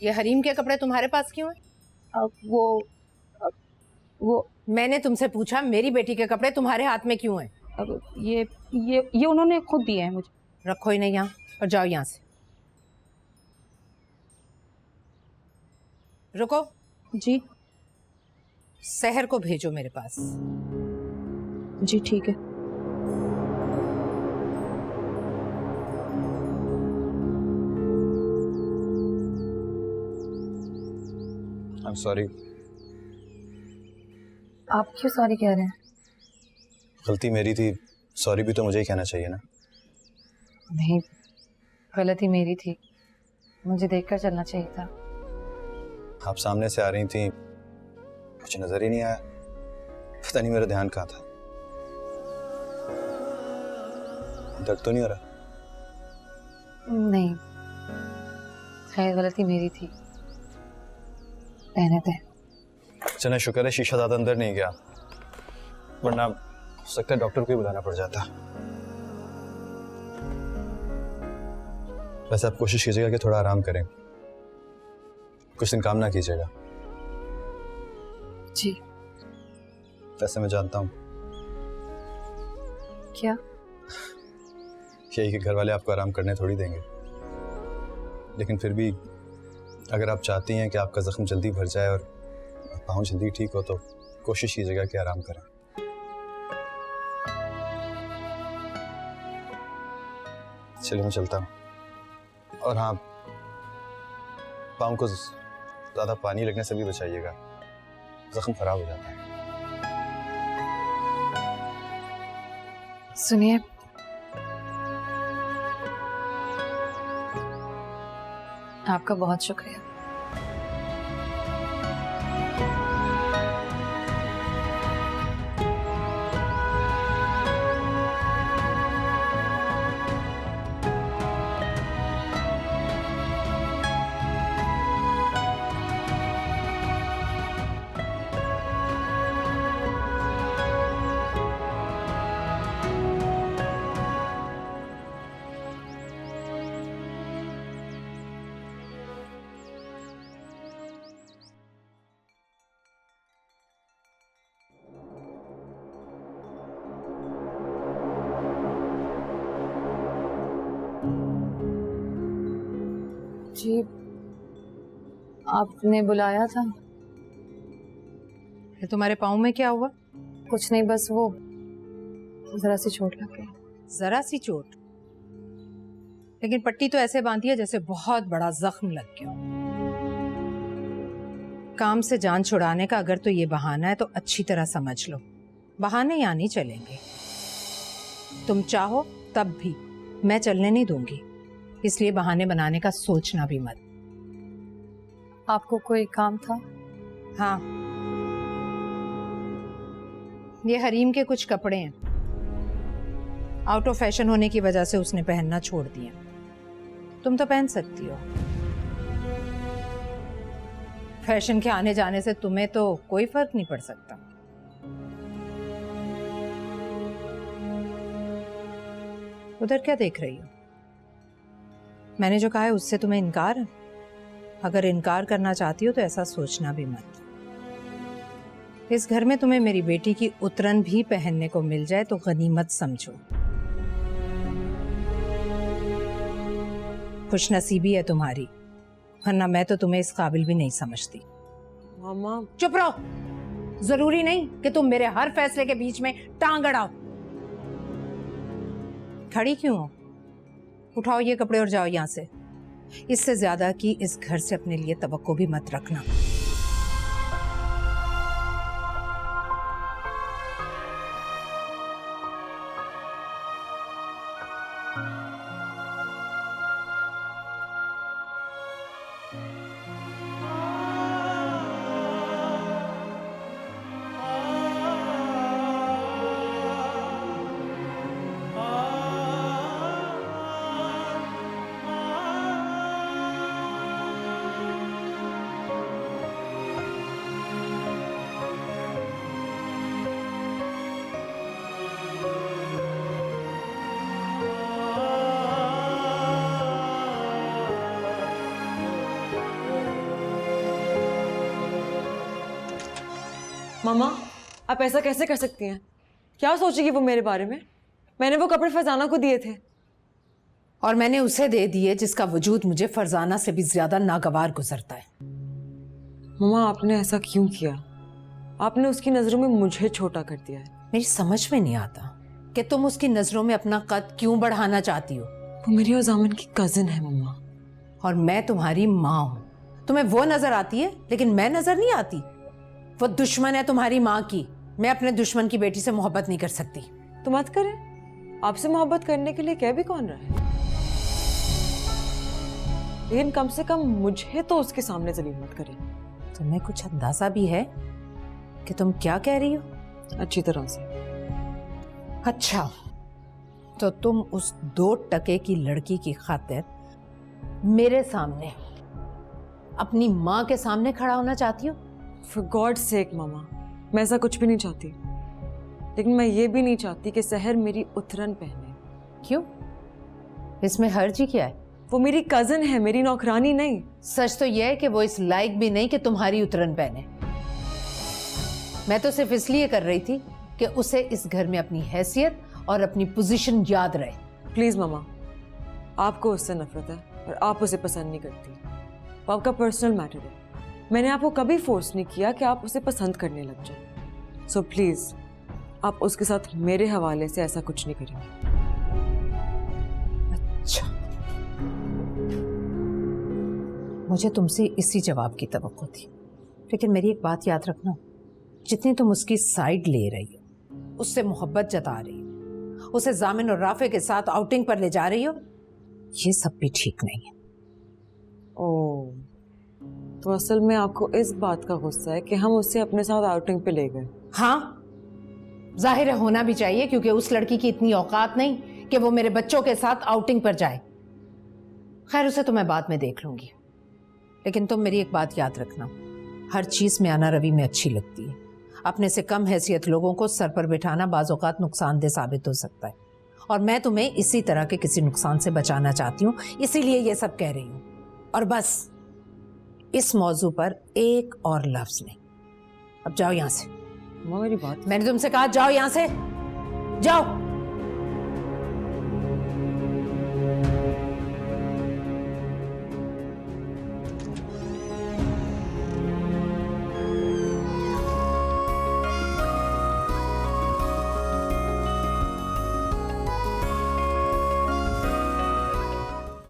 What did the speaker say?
ये हरीम के कपड़े तुम्हारे पास क्यों हैं? वो मैंने तुमसे पूछा मेरी बेटी के कपड़े तुम्हारे हाथ में क्यों हैं? ये उन्होंने खुद दिए हैं मुझे। रखो ही नहीं यहाँ और जाओ यहाँ से। रुको। जी सहर को भेजो मेरे पास। जी ठीक है। I'm sorry. आप क्यों सॉरी कह रहे हैं? गलती मेरी थी, सॉरी भी तो मुझे ही कहना चाहिए ना। नहीं, गलती मेरी थी, मुझे देखकर चलना चाहिए था। आप सामने से आ रही थी, मुझे नजर ही नहीं आया, पता नहीं मेरा ध्यान कहाँ था। दर्द तो नहीं हो रहा? नहीं, खैर गलती मेरी थी, रहने दे। चलो शुक्र है शीशा ज्यादा अंदर नहीं गया, वरना हो सकता है डॉक्टर को ही बुलाना पड़ जाता। वैसे आप कोशिश कीजिएगा कि थोड़ा आराम करें, कुछ दिन काम ना कीजिएगा। जी। वैसे मैं जानता हूँ क्या? यही कि घर वाले आपको आराम करने थोड़ी देंगे, लेकिन फिर भी अगर आप चाहती हैं कि आपका जख्म जल्दी भर जाए और पाँव जल्दी ठीक हो तो कोशिश कीजिएगा कि आराम करें। चलिए मैं चलता हूँ। और हाँ, पाँव को ज़्यादा पानी लगने से भी बचाइएगा, जख्म खराब हो जाता है। सुनिए, आपका बहुत शुक्रिया। जी, आपने बुलाया था? ये तुम्हारे पाँव में क्या हुआ? कुछ नहीं, बस वो जरा सी चोट लग गई। जरा सी चोट? लेकिन पट्टी तो ऐसे बांधी है जैसे बहुत बड़ा जख्म लग गया। काम से जान छुड़ाने का अगर तो ये बहाना है तो अच्छी तरह समझ लो, बहाने यहाँ नहीं चलेंगे। तुम चाहो तब भी मैं चलने नहीं दूंगी, इसलिए बहाने बनाने का सोचना भी मत। आपको कोई काम था? हाँ, ये हरीम के कुछ कपड़े हैं, आउट ऑफ फैशन होने की वजह से उसने पहनना छोड़ दिया। तुम तो पहन सकती हो, फैशन के आने जाने से तुम्हें तो कोई फर्क नहीं पड़ सकता। उधर क्या देख रही हो? मैंने जो कहा है उससे तुम्हें इनकार है? अगर इनकार करना चाहती हो तो ऐसा सोचना भी मत। इस घर में तुम्हें मेरी बेटी की उतरन भी पहनने को मिल जाए तो गनीमत समझो। खुशनसीबी है तुम्हारी, वरना मैं तो तुम्हें इस काबिल भी नहीं समझती। मामा चुप रहो, जरूरी नहीं कि तुम मेरे हर फैसले के बीच में टांग अड़ाओ। खड़ी क्यों हो? उठाओ ये कपड़े और जाओ यहाँ से। इससे ज्यादा की इस घर से अपने लिए तवक्को भी मत रखना। मामा, आप ऐसा कैसे कर सकती हैं? क्या सोचेगी वो मेरे बारे में? मैंने वो कपड़े फरजाना को दिए थे। और मैंने उसे दे दिए जिसका वजूद मुझे फरजाना से भी ज्यादा नागवार गुजरता है। मामा, आपने ऐसा क्यों किया? आपने उसकी नजरों में मुझे छोटा कर दिया है। मेरी समझ में नहीं आता कि तुम उसकी नजरों में अपना कद क्यों बढ़ाना चाहती हो। वो मेरी और जामन की कजिन है मम्मा। और मैं तुम्हारी माँ हूं। तुम्हें वो नजर आती है लेकिन मैं नजर नहीं आती। वो दुश्मन है तुम्हारी माँ की। मैं अपने दुश्मन की बेटी से मोहब्बत नहीं कर सकती। तो मत करें। आपसे मोहब्बत करने के लिए कह भी कौन रहा है? लेकिन कम से कम मुझे तो उसके सामने जलील मत करें। तुम्हें कुछ अंदाजा भी है कि तुम क्या कह रही हो? अच्छी तरह से। अच्छा, तो तुम उस 2 टके की लड़की की खातिर मेरे सामने, अपनी माँ के सामने खड़ा होना चाहती हो? For God's sake मामा, मैं ऐसा कुछ भी नहीं चाहती। लेकिन मैं ये भी नहीं चाहती कि सहर मेरी उतरन पहने। क्यों? इसमें हर्ज ही क्या है? वो मेरी कजिन है, मेरी नौकरानी नहीं। सच तो यह है कि वो इस लायक भी नहीं कि तुम्हारी उतरन पहने। मैं तो सिर्फ इसलिए कर रही थी कि उसे इस घर में अपनी हैसियत और अपनी पोजीशन याद रहे। प्लीज मामा, आपको उससे नफरत है और आप उसे पसंद नहीं करती। वो आपका पर्सनल मैटर है। मैंने आपको कभी फोर्स नहीं किया कि आप उसे पसंद करने लग जाए। सो प्लीज, आप उसके साथ मेरे हवाले से ऐसा कुछ नहीं करेंगे। अच्छा, मुझे तुमसे इसी जवाब की तवक्को थी। लेकिन मेरी एक बात याद रखना, जितनी तुम उसकी साइड ले रही हो, उससे मोहब्बत जता रही हो, उसे जामिन और राफे के साथ आउटिंग पर ले जा रही हो, ये सब भी ठीक नहीं है। ओह, तो असल में आपको इस बात का गुस्सा है कि हम उसे अपने साथ आउटिंग पे ले गए? हाँ, जाहिर होना भी चाहिए क्योंकि उस लड़की की इतनी औकात नहीं कि वो मेरे बच्चों के साथ आउटिंग पर जाए। खैर, उसे तो मैं बाद में देख लूंगी। लेकिन तुम मेरी एक बात याद रखना, हर चीज में आना रवि में अच्छी लगती है। अपने से कम हैसियत लोगों को सर पर बिठाना बाज़ औक़ात नुकसानदेह साबित हो सकता है। और मैं तुम्हें इसी तरह के किसी नुकसान से बचाना चाहती हूँ, इसीलिए ये सब कह रही हूँ। और बस इस मौजू पर एक और लफ्ज नहीं। अब जाओ यहां से। मेरी बात, मैंने तुमसे कहा जाओ यहां से, जाओ।